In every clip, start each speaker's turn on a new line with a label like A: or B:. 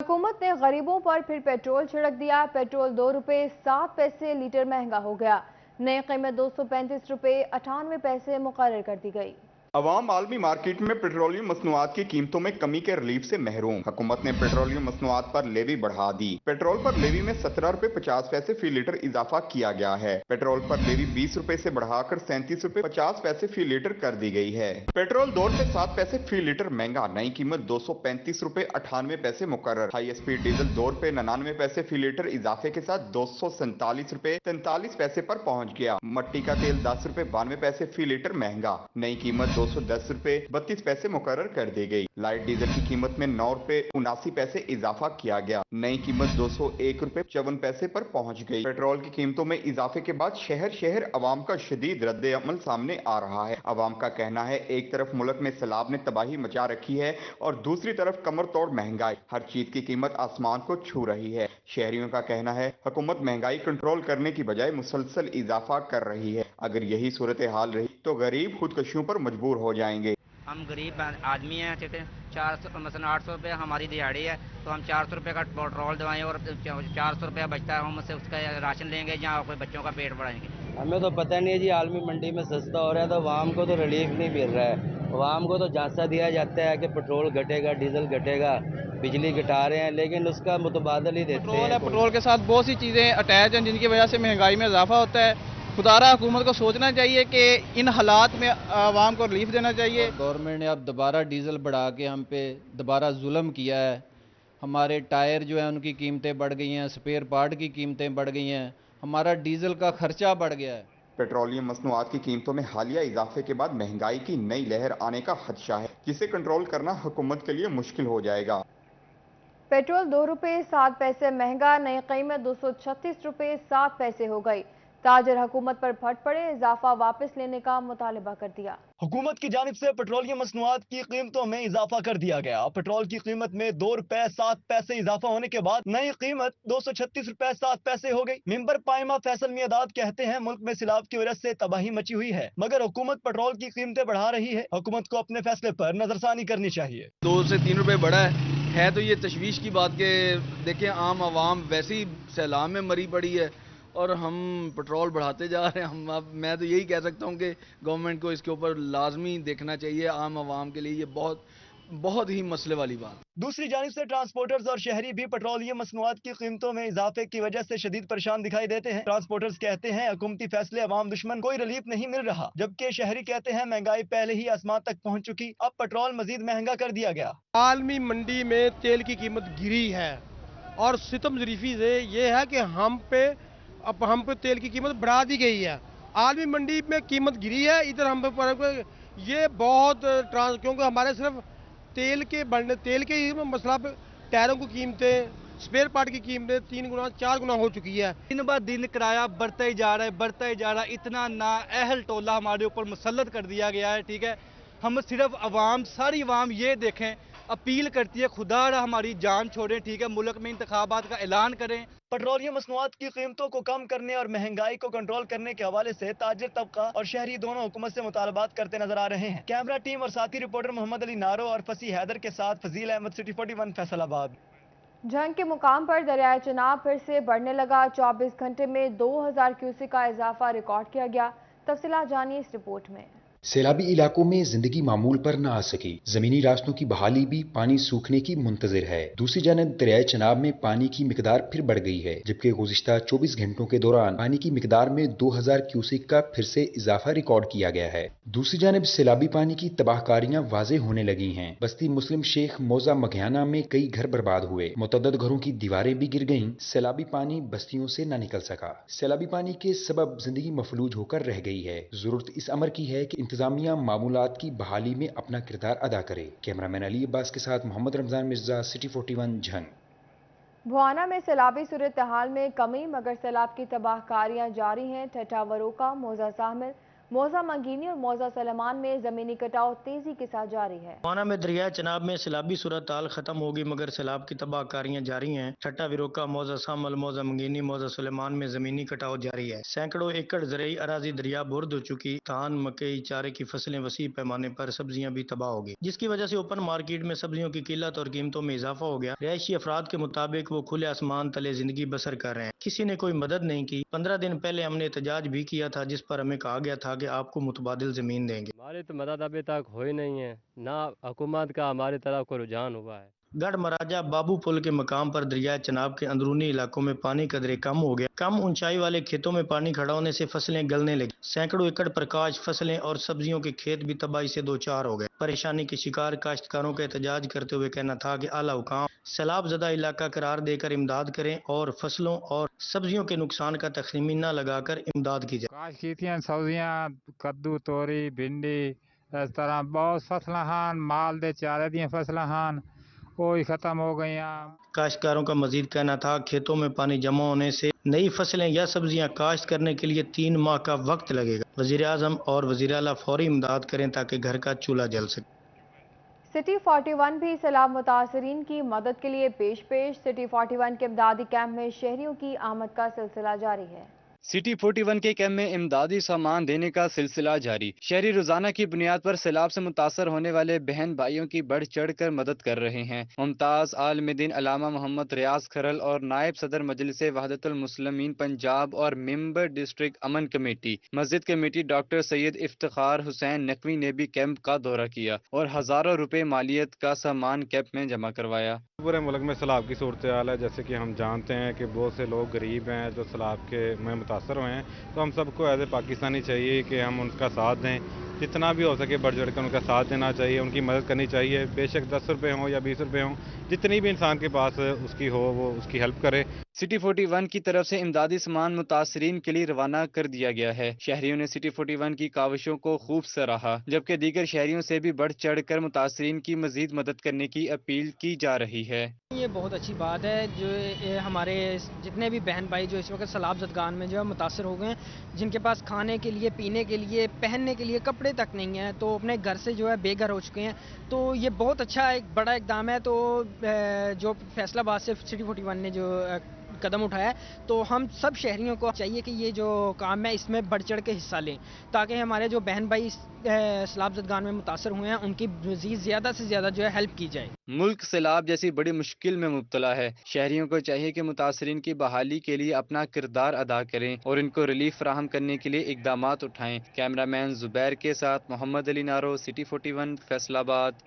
A: हुकूमत ने गरीबों पर फिर पेट्रोल छिड़क दिया। पेट्रोल 2 रुपये 7 पैसे लीटर महंगा हो गया। नई कीमत 235 रुपये 98 पैसे मुकर्रर कर दी गई।
B: अवाम आलमी मार्केट में पेट्रोलियम मसनूआत की कीमतों में कमी के रिलीफ से महरूम। हुकूमत ने पेट्रोलियम मसनूआत पर लेवी बढ़ा दी। पेट्रोल पर लेवी में 17 रुपए 50 पैसे फी लीटर इजाफा किया गया है। पेट्रोल पर लेवी 20 रुपए से बढ़ाकर 37 रुपए 50 पैसे फी लीटर कर दी गई है। पेट्रोल 2 रुपए 7 पैसे फी लीटर महंगा। नई कीमत 235 रुपए 98 पैसे मुकर्रर। हाई स्पीड डीजल 2 रुपए 99 पैसे फी लीटर इजाफे के साथ 247 रुपए 43 पैसे पर पहुंच गया। मट्टी का तेल 10 रुपए 92 पैसे फी लीटर महंगा। नई कीमत 210 रुपए 32 पैसे मुकर्रर कर दी गई। लाइट डीजल की कीमत में 9 रुपए 79 पैसे इजाफा किया गया। नई कीमत 201 रुपए 54 पैसे पर पहुंच गई। पेट्रोल की कीमतों में इजाफे के बाद शहर शहर अवाम का शदीद रद्द अमल सामने आ रहा है। अवाम का कहना है, एक तरफ मुल्क में सैलाब ने तबाही मचा रखी है और दूसरी तरफ कमर तोड़ महंगाई। हर चीज की कीमत आसमान को छू रही है। शहरियों का कहना है, हुकूमत महंगाई कंट्रोल करने की बजाय मुसलसल इजाफा कर रही है। अगर यही सूरत हाल रही तो गरीब खुदकशियों पर मजबूर हो जाएंगे।
C: हम गरीब आदमी हैं, कहते हैं 400 मसलन 800 रुपये हमारी दिहाड़ी है, तो हम 400 रुपये का पेट्रोल दवाएं और 400 रुपया बचता है, हम उससे उसका राशन लेंगे या कोई बच्चों का पेट बढ़ाएंगे।
D: हमें तो पता नहीं है जी, आलमी मंडी में सस्ता हो रहा है तो आवाम को तो रिलीफ नहीं मिल रहा है। आवाम को तो झांसा दिया जाता है कि पेट्रोल घटेगा, डीजल घटेगा, बिजली घटा रहे हैं, लेकिन उसका मुतबादल ही देते हैं।
E: पेट्रोल के साथ बहुत सी चीज़ें अटैच हैं जिनकी वजह से महंगाई में इजाफा होता है। खुदारा हुकूमत को सोचना चाहिए कि इन हालात में आवाम को रिलीफ देना चाहिए।
F: गवर्नमेंट ने अब दोबारा डीज़ल बढ़ा के हम पे दोबारा जुल्म किया है। हमारे टायर जो है उनकी कीमतें बढ़ गई हैं, स्पेयर पार्ट की कीमतें बढ़ गई हैं, हमारा डीजल का खर्चा बढ़ गया है।
B: पेट्रोलियम मसनूआत की कीमतों में हालिया इजाफे के बाद महंगाई की नई लहर आने का खदशा है, जिसे कंट्रोल करना हुकूमत के लिए मुश्किल हो जाएगा।
A: पेट्रोल 2 रुपये 7 पैसे महंगा। नई कीमत 236 रुपये 7 पैसे हो गई। ताजर हुकूमत पर फट पड़े, इजाफा वापस लेने का मुतालबा कर दिया।
G: हुकूमत की जानिब से पेट्रोलियम मसनूआत की कीमतों में इजाफा कर दिया गया। पेट्रोल की कीमत में 2 रुपए 7 पैसे इजाफा होने के बाद नई कीमत 236 रुपए 7 पैसे हो गई। मेंबर पाइमा फैसल मियादाद कहते हैं, मुल्क में सैलाब की वजह से तबाही मची हुई है, मगर हुकूमत पेट्रोल की कीमतें बढ़ा रही है। हुकूमत को अपने फैसले पर नजरसानी करनी चाहिए।
E: 2 से 3 रुपए बढ़ा है तो ये तशवीश की बात के देखें, आम आवाम वैसे ही सैलाब में मरी पड़ी है और हम पेट्रोल बढ़ाते जा रहे हैं। मैं तो यही कह सकता हूँ कि गवर्नमेंट को इसके ऊपर लाजमी देखना चाहिए। आम आवाम के लिए ये बहुत ही मसले वाली बात।
G: दूसरी जानिब से ट्रांसपोर्टर्स और शहरी भी पेट्रोलियम मसनूआत की कीमतों में इजाफे की वजह से शदीद परेशान दिखाई देते हैं। ट्रांसपोर्टर्स कहते हैं, हुकूमती फैसले अवाम दुश्मन, कोई रिलीफ नहीं मिल रहा, जबकि शहरी कहते हैं महंगाई पहले ही आसमान तक पहुंच चुकी, अब पेट्रोल मजीद महंगा कर दिया गया।
H: आलमी मंडी में तेल की कीमत गिरी है और सितम ज़रीफी से ये है कि हम पे तेल की कीमत बढ़ा दी गई है। आलमी मंडी में कीमत गिरी है, इधर हम पे ये बहुत क्योंकि हमारे सिर्फ तेल के ही मसला पे टायरों की कीमतें, स्पेयर पार्ट की कीमतें 3 गुना 4 गुना हो चुकी है।
I: दिन ब दिन किराया बढ़ता ही जा रहा है। इतना नाअहल टोला हमारे ऊपर मुसल्लत कर दिया गया है। ठीक है, हम सिर्फ सारी अवाम ये देखें, अपील करती है, खुदा हमारी जान छोड़ें। ठीक है, मुल्क में इंतखाबात का ऐलान करें।
G: पेट्रोलियम मसनूआत की कीमतों को कम करने और महंगाई को कंट्रोल करने के हवाले से ताजिर तबका और शहरी दोनों हुकूमत से मुतालबात करते नजर आ रहे हैं। कैमरा टीम और साथी रिपोर्टर मोहम्मद अली नारो और फसी हैदर के साथ फजील अहमद, सिटी 41 फैसलाबाद।
A: जंग के मुकाम पर दरियाए चनाब फिर से बढ़ने लगा। 24 घंटे में 2000 क्यूसेक का इजाफा रिकॉर्ड किया गया। तफसीलात जानिए इस रिपोर्ट में।
J: सैलाबी इलाकों में जिंदगी मामूल पर न आ सकी। जमीनी रास्तों की बहाली भी पानी सूखने की मुंतजिर है। दूसरी जानब दरियाए चनाब में पानी की मिकदार फिर बढ़ गई है, जबकि गुज़िश्ता 24 घंटों के दौरान पानी की मिकदार में 2000 क्यूसेक का फिर से इजाफा रिकॉर्ड किया गया है। दूसरी जानब सैलाबी पानी की तबाहकारियां वाज़ेह होने लगी हैं। बस्ती मुस्लिम शेख मौजा मघियाना में कई घर बर्बाद हुए, मुतअद्दिद घरों की दीवारें भी गिर गईं। सैलाबी पानी बस्तियों से न निकल सका। सैलाबी पानी के सबब जिंदगी मफलूज होकर रह गई है। जरूरत इस अमर की है कि इंतजामिया मामूलात की बहाली में अपना किरदार अदा करे। कैमरामैन अली अब्बास के साथ मोहम्मद रमजान मिर्जा, सिटी 41 झंग।
A: भुआना में सैलाबी सूरत हाल में कमी, मगर सैलाब की तबाहकारियां जारी हैं। ठट्टा वरोका, मौजा शामिल मौजा मंगीनी और मौजा सलेमान में जमीनी कटाव तेजी के साथ जारी है।
K: माना में दरिया चनाब में सैलाबी सूरत हाल खत्म होगी, मगर सैलाब की तबाहकारियां जारी हैं। ठट्टा विरोका, मौजा सामल, मौजा मंगीनी, मौजा सलेमान में जमीनी कटाव जारी है। सैकड़ों एकड़ ज़रई अराजी दरिया बुर्द हो चुकी। धान, मकई, चारे की फसलें वसी पैमाने पर, सब्जियां भी तबाह हो गई, जिसकी वजह से ओपन मार्केट में सब्जियों की किल्लत और कीमतों में इजाफा हो गया। रिहायशी अफराद के मुताबिक वो खुले आसमान तले जिंदगी बसर कर रहे हैं। किसी ने कोई मदद नहीं की। 15 दिन पहले हमने एहतजाज भी किया था, जिस पर हमें कहा गया था कि आपको मुतबादिल जमीन देंगे।
L: हमारी तो मदद अभी तक हो ही नहीं है, ना हुकूमत का हमारी तरफ कोई रुझान हुआ है।
K: गढ़ महाराजा बाबू पुल के मकाम पर दरियाए चनाब के अंदरूनी इलाकों में पानी कदरे कम हो गया। कम ऊंचाई वाले खेतों में पानी खड़ा होने से फसलें गलने लगी। सैकड़ों एकड़ प्रकाश फसलें और सब्जियों के खेत भी तबाही से दो चार हो गए। परेशानी के शिकार काश्तकारों का एहतजाज करते हुए कहना था कि आला हुकाम सैलाब ज़दा इलाका करार देकर इमदाद करें और फसलों और सब्जियों के नुकसान का तखमीना लगाकर इमदाद की जाए।
M: काश कीतियां सब्जियां, कद्दू, तोरी, भिंडी, इस तरह बहुत फसलां हान, माल दे चारे दियां फसलां हान, वो ही खत्म हो गई।
K: काश्तकारों का मजीद कहना था खेतों में पानी जमा होने से नई फसलें या सब्जियां काश्त करने के लिए 3 माह का वक्त लगेगा। वजीर आजम और वजीर आला फौरी इमदाद करें ताकि घर का चूल्हा जल सके।
A: सिटी 41 भी सैलाब मुतासरीन की मदद के लिए पेश। सिटी 41 के इमदादी कैंप में शहरियों की आमद का सिलसिला जारी है।
N: सिटी 41 के कैंप में इमदादी सामान देने का सिलसिला जारी। शहरी रोजाना की बुनियाद पर सैलाब से मुतासर होने वाले बहन भाइयों की बढ़ चढ़ कर मदद कर रहे हैं। मुमताज आलमदीन अलामा मोहम्मद रियाज खरल और नायब सदर मजलिस वहदतुल मुस्लिमीन पंजाब और मेंबर डिस्ट्रिक्ट अमन कमेटी मस्जिद कमेटी डॉक्टर सैयद इफ्तिखार हुसैन नकवी ने भी कैंप का दौरा किया और हजारों रुपए मालियत का सामान कैंप में जमा करवाया।
O: पूरे मुल्क में सैलाब की सूरत हाल है। जैसे कि हम जानते हैं कि बहुत से लोग गरीब हैं जो सैलाब के में मुतासर हुए हैं, तो हम सबको एज ए पाकिस्तानी चाहिए कि हम उनका साथ दें, जितना भी हो सके बढ़ चढ़ कर उनका साथ देना चाहिए, उनकी मदद करनी चाहिए। बेशक 10 रुपये हों या 20 रुपये हों, जितनी भी इंसान के पास उसकी हो वो उसकी हेल्प करे।
N: सिटी 41 की तरफ से इमदादी सामान मुतासरीन के लिए रवाना कर दिया गया है। शहरियों ने सिटी 41 की काविशों को खूब सराहा, जबकि दीगर शहरियों से भी बढ़ चढ़ कर मुतासरीन की मजीद मदद करने की अपील की जा रही है।
P: ये बहुत अच्छी बात है जो हमारे जितने भी बहन भाई जो इस वक्त सैलाब ज़दगान में जो है मुतासर हो गए हैं, जिनके पास खाने के लिए, पीने के लिए, पहनने के लिए कपड़े तक नहीं हैं, तो अपने घर से जो है बेघर हो चुके हैं, तो ये बहुत अच्छा एक बड़ा इकदाम है। तो जो फैसलाबाद से सिटी 41 ने जो कदम उठाया, तो हम सब शहरियों को चाहिए कि ये जो काम है इसमें बढ़ चढ़ के हिस्सा लें, ताकि हमारे जो बहन भाई सैलाब ज़दगान में मुतासर हुए हैं उनकी मज़ीद ज़्यादा से ज़्यादा जो है हेल्प की जाए।
N: मुल्क सैलाब जैसी बड़ी मुश्किल में मुब्तला है। शहरियों को चाहिए कि मुतासरीन की बहाली के लिए अपना किरदार अदा करें और इनको रिलीफ फराहम करने के लिए इकदामात उठाएं। कैमरामैन जुबैर के साथ मोहम्मद अली नारो, सिटी 41 फैसलाबाद।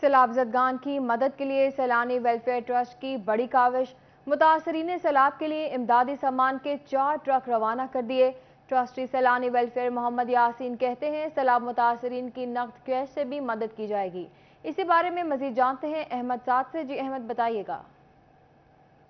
A: सैलाब ज़दगान की मदद के लिए सैलानी वेलफेयर ट्रस्ट की बड़ी काविश। मुतासरीन सैलाब के लिए इमदादी सामान के 4 ट्रक रवाना कर दिए। ट्रस्टी सैलानी वेलफेयर मोहम्मद यासीन कहते हैं सैलाब मुतासरीन की नकद कैश से भी मदद की जाएगी। इसी बारे में मजीद जानते हैं अहमद साद से। जी अहमद, बताइएगा।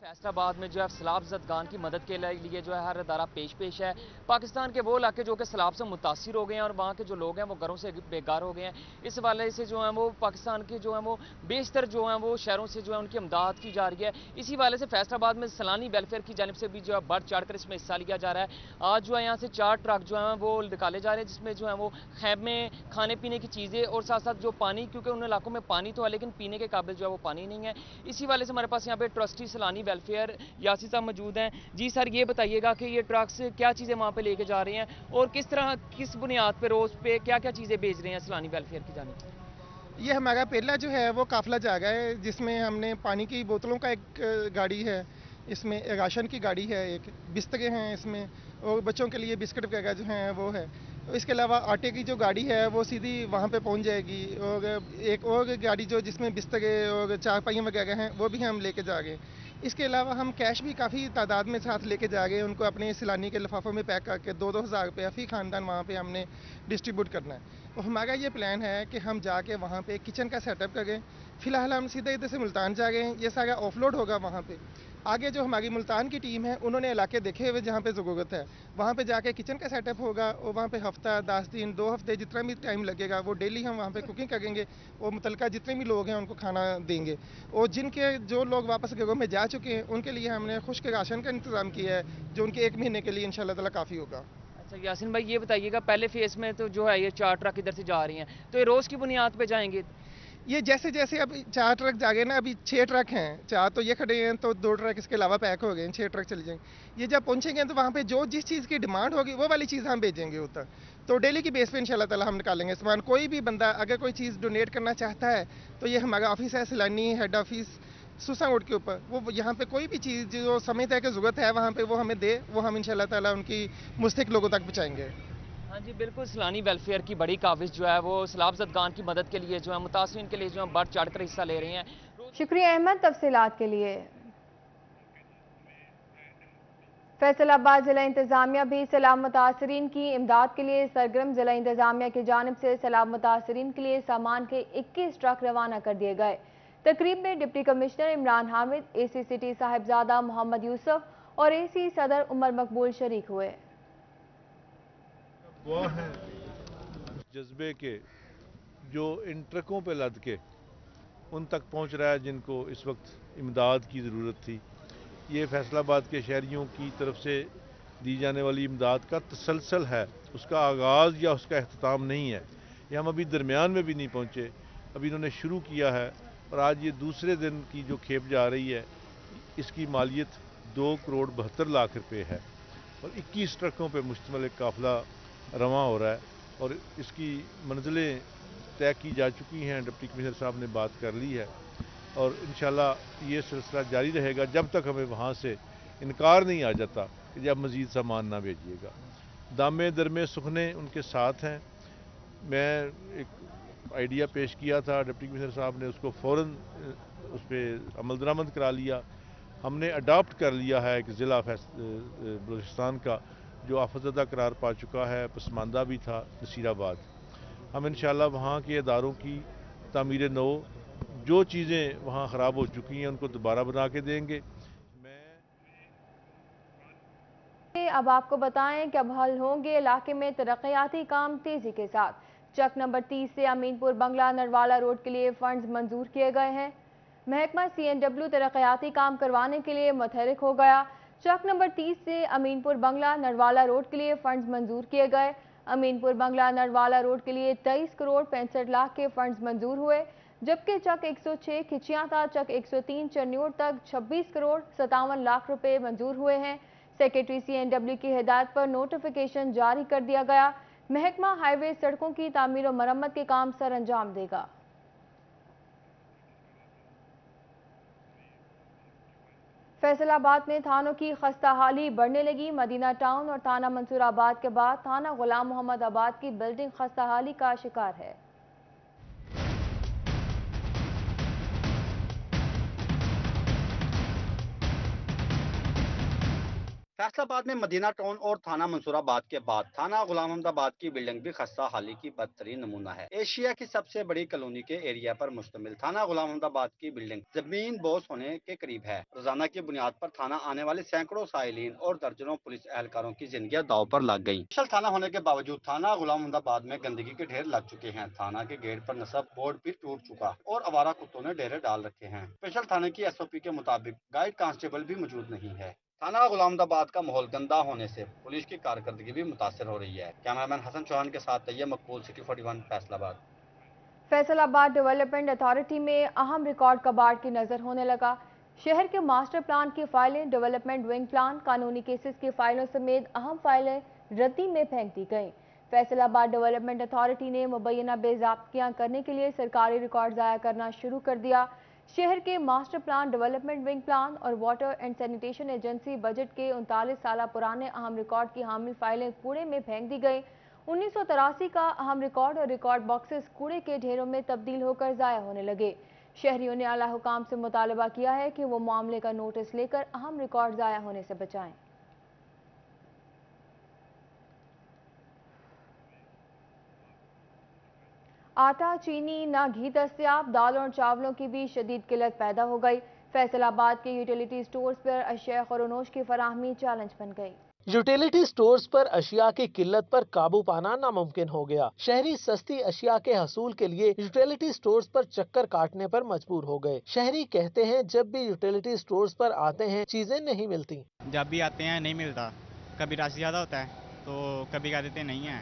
Q: फैसलाबाद में जो है सैलाब ज़दगान की मदद के लिए जो है हर अदारा पेश है। पाकिस्तान के वो इलाके जो कि सैलाब से मुतासिर हो गए हैं और वहाँ के जो लोग हैं वो घरों से बेघर हो गए हैं, इस हवाले से जो है वो पाकिस्तान के जो है वो बेशतर जो है वो शहरों से जो है उनकी इमदाद की जा रही है। इसी वाले से फैसलाबाद में सैलानी वेलफेयर की जानिब से भी जो है बढ़ चढ़ कर इसमें हिस्सा लिया जा रहा है। आज जो है यहाँ से 4 ट्रक जो है वो निकाले जा रहे हैं, जिसमें जो है वो खैमे, खाने पीने की चीज़ें और साथ साथ जो पानी, क्योंकि उन इलाकों में पानी तो है लेकिन पीने के काबिल जो है वो पानी नहीं है। इसी वाले से हमारे पास यहाँ पे ट्रस्टी सैलानी वेलफेयर यासिर साहब मौजूद हैं। जी सर, ये बताइएगा कि ये ट्रक्स क्या चीज़ें वहाँ पे लेके जा रहे हैं और किस तरह, किस बुनियाद पे, रोज पे क्या क्या चीज़ें भेज रहे हैं सैलानी वेलफेयर की जानिब?
R: ये हमारा पहला जो है वो काफिला जागा है, जिसमें हमने पानी की बोतलों का एक गाड़ी है, इसमें राशन की गाड़ी है, एक बिस्तरे हैं इसमें, और बच्चों के लिए बिस्किट वगैरह जो हैं वो है। इसके अलावा आटे की जो गाड़ी है वो सीधी वहाँ पे पहुँच जाएगी, और एक और गाड़ी जो जिसमें बिस्तरे और चारपाइयाँ वगैरह हैं वो भी हम लेके जा रहे हैं। इसके अलावा हम कैश भी काफ़ी तादाद में साथ लेके जा गए, उनको अपने सैलानी के लिफाफों में पैक करके 2-2 हज़ार रुपया फी खानदान वहाँ पे हमने डिस्ट्रीब्यूट करना है। तो हमारा ये प्लान है कि हम जाके वहाँ पे किचन का सेटअप करें। फ़िलहाल हम सीधे इधर से मुल्तान जा गए हैं, ये सारा ऑफलोड होगा वहाँ पे। आगे जो हमारी मुल्तान की टीम है उन्होंने इलाके देखे हुए जहाँ पे ज़रूरत है, वहाँ पे जाके किचन का सेटअप होगा और वहाँ पे हफ्ता, 10 दिन, 2 हफ्ते, जितना भी टाइम लगेगा वो डेली हम वहाँ पे कुकिंग करेंगे और मुतलका जितने भी लोग हैं उनको खाना देंगे। और जिनके जो लोग वापस घरों में जा चुके हैं उनके लिए हमने खुश्क राशन का इंतज़ाम किया है, जो उनके 1 महीने के लिए इंशाल्लाह ताला काफ़ी होगा।
Q: अच्छा यासिन भाई ये बताइएगा, पहले फेज में तो जो है ये 4 ट्रक इधर से जा रही हैं, तो ये रोज की बुनियाद पे जाएंगे?
R: ये जैसे जैसे अब 4 ट्रक जागे ना, अभी 6 ट्रक हैं, 4 तो ये खड़े हैं, तो 2 ट्रक इसके अलावा पैक हो गए हैं, 6 ट्रक चले जाएंगे। ये जब पहुंचेंगे तो वहाँ पे जो जिस चीज़ की डिमांड होगी वो वाली चीज़ हम भेजेंगे उधर। तो डेली की बेस पे इंशाल्लाह ताला हम निकालेंगे सामान। कोई भी बंदा अगर कोई चीज़ डोनेट करना चाहता है तो ये हमारा ऑफिस है सैलानी हेड ऑफिस सुसा रोड के ऊपर, वो यहाँ पे कोई भी चीज़ जो समझता है कि ज़रूरत है वहाँ पे वो हमें दे, वो हम इंशाल्लाह ताला उनकी मुस्तहिक लोगों तक पहुँचाएंगे।
Q: हाँ जी बिल्कुल, सैलानी वेलफेयर की बड़ी काविश जो है वो सैलाब ज़दगान की मदद के लिए जो है मुतासरीन के लिए जो है बढ़ चढ़ कर हिस्सा ले रही हैं।
A: शुक्रिया अहमद तफसीलात के लिए। फैसलाबाद जिला इंतजामिया भी सैलाब मुतासरीन की इमदाद के लिए सरगर्म। जिला इंतजामिया की जानिब से सैलाब मुतासरीन के लिए सामान के 21 ट्रक रवाना कर दिए गए। तकरीब में deputy commissioner Imran Hamid, AC city Sahibzada Muhammad Yusuf और AC सदर उमर मकबूल शरीक हुए।
S: वो हैं जज्बे के जो इन ट्रकों पे लद के उन तक पहुंच रहा है जिनको इस वक्त इमदाद की ज़रूरत थी। ये फैसलाबाद के शहरियों की तरफ से दी जाने वाली इमदाद का तसलसल है, उसका आगाज़ या उसका अख्ताम नहीं है। ये हम अभी दरमियान में भी नहीं पहुँचे, अभी इन्होंने शुरू किया है और आज ये दूसरे दिन की जो खेप जा रही है इसकी मालियत 2 करोड़ 72 लाख रुपए है और 21 ट्रकों पर मुश्तमिल एक काफ़िला रवां हो रहा है और इसकी मंजिलें तय की जा चुकी हैं। डिप्टी कमिश्नर साहब ने बात कर ली है और इंशाल्लाह ये सिलसिला जारी रहेगा जब तक हमें वहाँ से इनकार नहीं आ जाता कि जब मज़ीद सामान ना भेजिएगा। दामे दरमे सुखने उनके साथ हैं। मैं एक आइडिया पेश किया था, डिप्टी कमिश्नर साहब ने उसको फ़ौरन उस पर अमल दरामद करा लिया। हमने अडॉप्ट कर लिया है एक ज़िला बलूचिस्तान का जो आफतज़दा करार पा चुका है, पसमानदा भी था, नसीराबाद। हम इंशाल्लाह वहाँ के इदारों की तामीर नौ जो चीज़ें वहाँ ख़राब हो चुकी हैं उनको दोबारा बना के देंगे।
A: अब आपको बताएं कि अब हल होंगे इलाके में तरक्याती काम तेजी के साथ। चक नंबर 30 से अमीनपुर बंगला नरवाला रोड के लिए फंड्स मंजूर किए गए हैं। महकमा CNW तरक्याती काम करवाने के लिए मुतहरिक हो गया। चक नंबर 30 से अमीनपुर बंगला नरवाला रोड के लिए फंड्स मंजूर किए गए। अमीनपुर बंगला नरवाला रोड के लिए 23 करोड़ 65 लाख के फंड्स मंजूर हुए, जबकि चक 106 खिचियाता चक 103 चन्योर तक 26 करोड़ 57 लाख रुपए मंजूर हुए हैं। सेक्रेटरी CNW की हिदायत पर नोटिफिकेशन जारी कर दिया गया। महकमा हाईवे सड़कों की तामीर और मरम्मत के काम सर अंजाम देगा। फैसलाबाद में थानों की खस्ताहाली बढ़ने लगी। मदीना टाउन और थाना मंसूराबाद के बाद थाना गुलाम मोहम्मद आबाद की बिल्डिंग खस्ताहाली का शिकार है।
T: फैसलाबाद में मदीना टाउन और थाना मंसूराबाद के बाद थाना गुलाम मोहम्मदाबाद की बिल्डिंग भी खस्ता हाली की बदतरीन नमूना है। एशिया की सबसे बड़ी कॉलोनी के एरिया पर मुश्तमिल थाना गुलाम मोहम्मदाबाद की बिल्डिंग जमीन बोस होने के करीब है। रोजाना की बुनियाद पर थाना आने वाले सैकड़ों साइलिन और दर्जनों पुलिस एहलकारों की जिंदगी दाव पर लग गयी। स्पेशल थाना होने के बावजूद थाना गुलाम मोहम्मदाबाद में गंदगी के ढेर लग चुके हैं। थाना के गेट पर नस्ब बोर्ड भी टूट चुका और आवारा कुत्तों ने डेरे डाल रखे हैं। स्पेशल थाने की SOP के मुताबिक गाइड कांस्टेबल भी मौजूद नहीं है। थाना गुलाम मोहम्मदाबाद का माहौल गंदा होने से पुलिस की कारकर्दगी भी मुतासर हो रही है। कैमरामैन हसन चौहान के साथ तैयब मकबूल, city 41 Faisalabad.
A: Faisalabad development authority में अहम रिकॉर्ड कबाड़ की नजर होने लगा। शहर के मास्टर प्लान की फाइलें, डेवलपमेंट विंग प्लान, कानूनी केसेस की फाइलों समेत अहम फाइलें रद्दी में फेंक दी गईं। फैसलाबाद डेवलपमेंट अथॉरिटी ने मुबैना बेज़ाब्तियां करने के लिए सरकारी रिकॉर्ड ज़ाया करना शुरू कर दिया। शहर के master plan, development wing plan और water and sanitation agency budget के 39 साल पुराने अहम रिकॉर्ड की हामिल फाइलें कूड़े में फेंक दी गई। 1983 का अहम रिकॉर्ड और रिकॉर्ड बॉक्सेस कूड़े के ढेरों में तब्दील होकर ज़ाया होने लगे। शहरियों ने आला हुकाम से मुतालबा किया है कि वो मामले का नोटिस लेकर अहम रिकॉर्ड ज़ाया होने से बचाएं। आटा, चीनी, ना घी दस्तयाब, दालों और चावलों की भी शदीद किल्लत पैदा हो गई। फैसलाबाद के यूटिलिटी स्टोर्स पर अशिया खरोनोश की फराहमी चैलेंज बन गई।
U: यूटिलिटी स्टोर्स पर अशिया की किल्लत पर काबू पाना नामुमकिन हो गया। शहरी सस्ती अशिया के हसूल के लिए यूटिलिटी स्टोर्स पर चक्कर काटने पर मजबूर हो गए। शहरी कहते हैं जब भी यूटिलिटी स्टोर्स पर आते हैं चीजें नहीं मिलती।
V: जब भी आते हैं नहीं मिलता, कभी रश ज्यादा होता है
C: तो कभी कह देते नहीं है,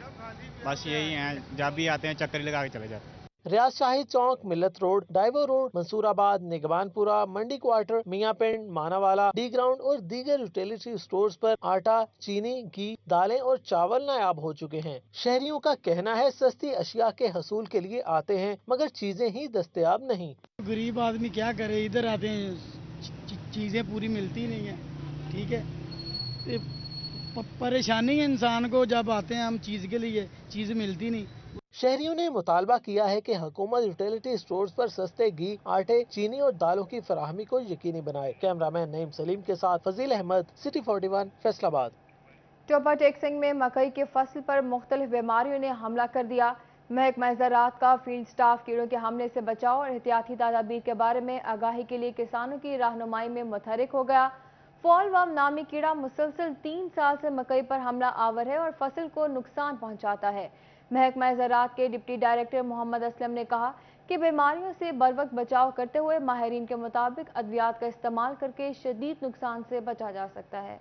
C: बस यही है, जब भी आते हैं चक्कर ही लगा के चले जाते हैं।
U: रियाज शाही चौक, मिल्लत रोड, डाइवो रोड, मंसूराबाद, निगमानपुरा, मंडी क्वार्टर, मियां पिंड, मानावाला, डी ग्राउंड और दीगर यूटिलिटी स्टोर्स पर आटा, चीनी, घी, दालें और चावल नायाब हो चुके हैं। शहरियों का कहना है सस्ती अशिया के हसूल के लिए आते हैं मगर चीजें ही दस्तयाब नहीं।
V: गरीब आदमी क्या करे, इधर आते हैं चीजें पूरी मिलती नहीं है, ठीक है, परेशानी है इंसान को, जब आते हैं हम चीज के लिए चीज मिलती नहीं।
U: शहरियों ने मुतालबा किया है कि हुकूमत यूटिलिटी स्टोर्स पर सस्ते घी, आटे, चीनी और दालों की फराहमी को यकीनी बनाए। कैमरामैन नईम सलीम के साथ फजील अहमद, सिटी 41, फैसलाबाद।
A: चोपा टेक्सिंग में मकई के फसल पर मुख्तलिफ बीमारियों ने हमला कर दिया। महकमा ज़राअत का फील्ड स्टाफ कीड़ों के हमले से बचाव और एहतियाती तदाबीर के बारे में आगाही के लिए किसानों की रहनुमाई में मुतहरिक हो गया। फॉल वर्म नामी कीड़ा मुसलसल 3 साल से मकई पर हमला आवर है और फसल को नुकसान पहुंचाता है। महकमा ज़राअत के डिप्टी डायरेक्टर मोहम्मद असलम ने कहा कि बीमारियों से बरवक्त बचाव करते हुए माहिरीन के मुताबिक अद्वियात का इस्तेमाल करके शदीद नुकसान से बचा जा सकता है।